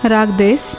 राग देस?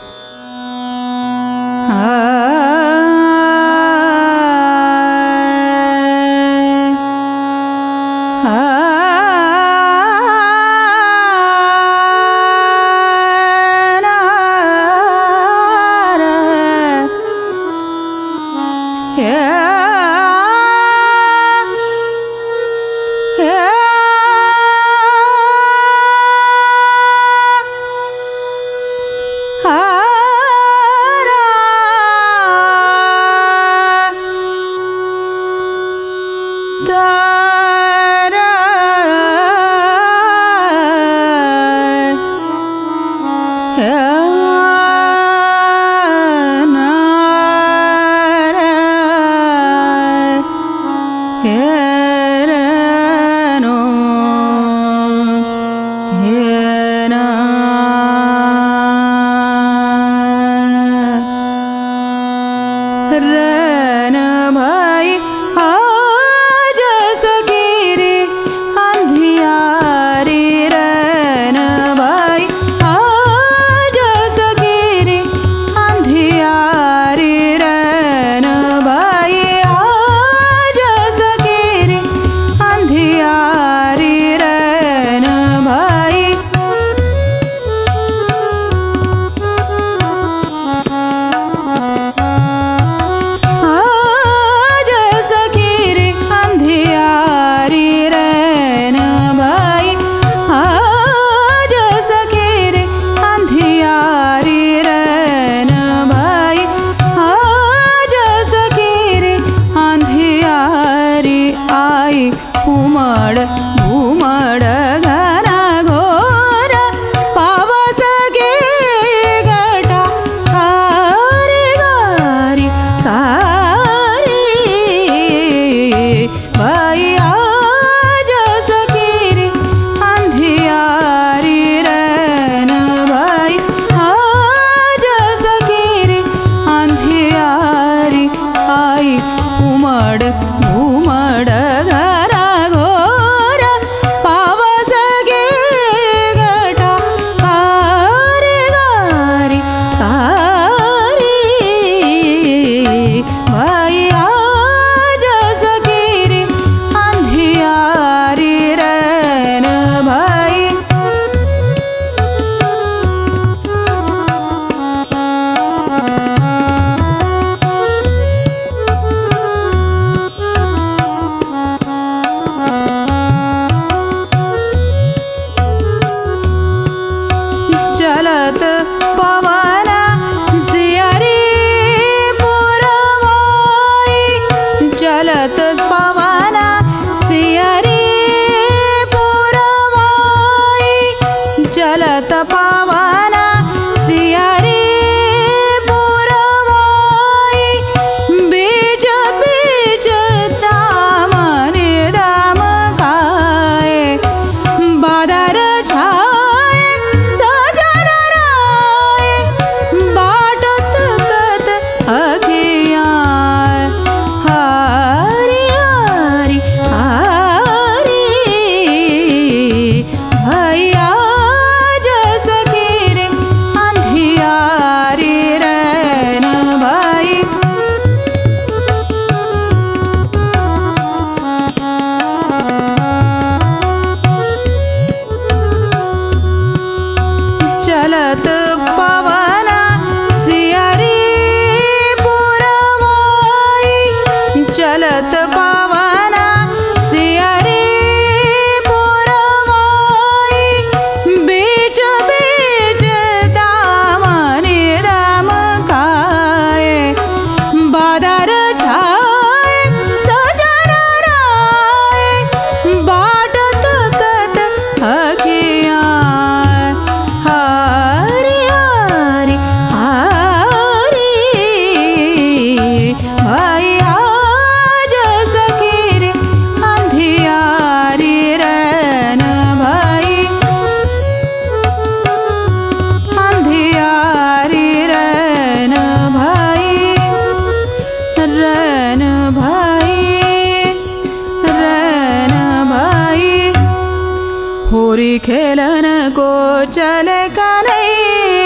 होरी खेलन को चले कन्हैया।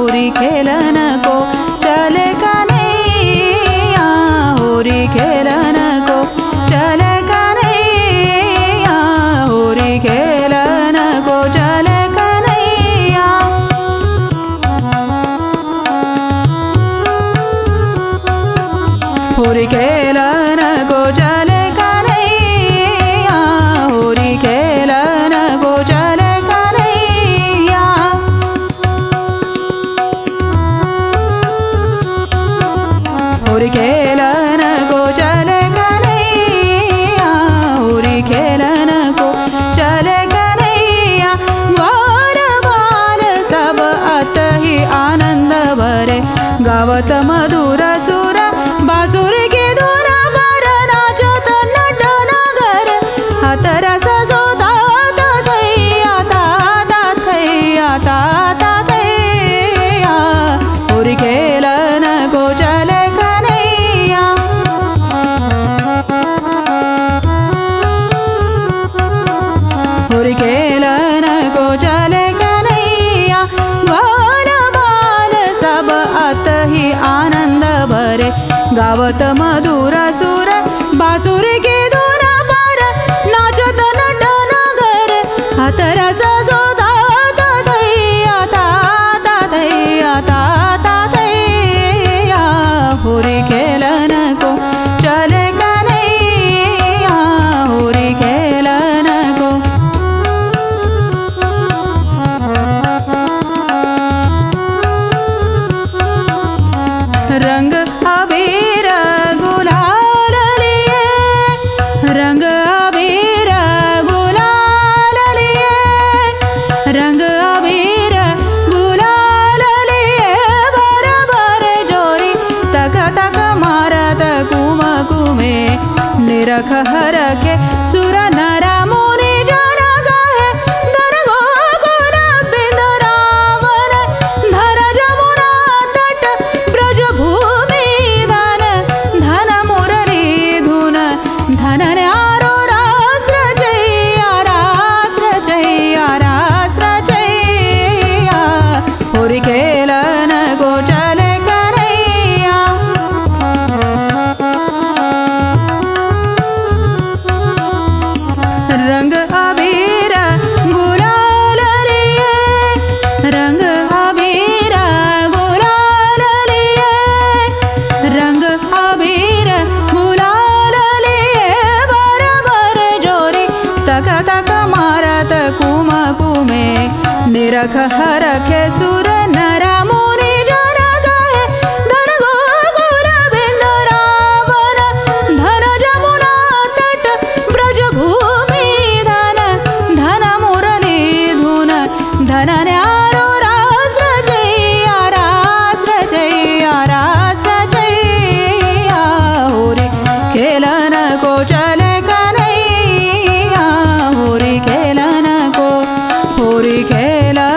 होरी खेलन को चले कन्हैया होरी खेलन को चले कन्हैया होरी खेलन को चले कन्हैया होरी खेलन को चले कन्हैया होरी खेलन को चले कन्हैया होरी खेलन को चले कन्हैया होरी खेलन को चले कन्हैया गौर बाल सब अतहि आनंद भरे गावत मधुर सुर बासुरी की धुन पर नाचत नट नगर हातरस सोता थैया ता थैया होरी खेलन को चले कन्हैया होरी खेलन को चले कन्हैया बाल बाल सब अतहि आनंद भरे गावत मधुर सुर बासुरी की धुन पर नाचत नट नगर हातरस सोता थैया ता थैया होरी खेलन को चले कन्हैया होरी खेलन को रंग अबीर गुलाल लिए रंग अबीर गुलाल लिए रंग अबीर गुलाल लिए बराबर जोरी तक तक मारत कुम कुमे निरख हर के सुर नर मुनि जन गाहे धन गोकुल बिंदरावन धर जमुना तट ब्रज भूमि धन धन मुरली धुन धन न्यारो रास रचैया होरी खेलन को चले कन्हैया रंग अबीर गुलाल लिए रंग अबीर गुलाल लिए रंग अबीर गुलाल लिए बराबर जोरी तक तक मारत कुम कुमे निरख हर के सुर नर मुनि जन गाहे धन गोकुल बिंदरावन धन जमुना तट ब्रज भूमि धन धन मुरली धुन धन न्यारो रास रचैया होरी खेलन को चले कन्हैया होरी खेलन को होरी खेलन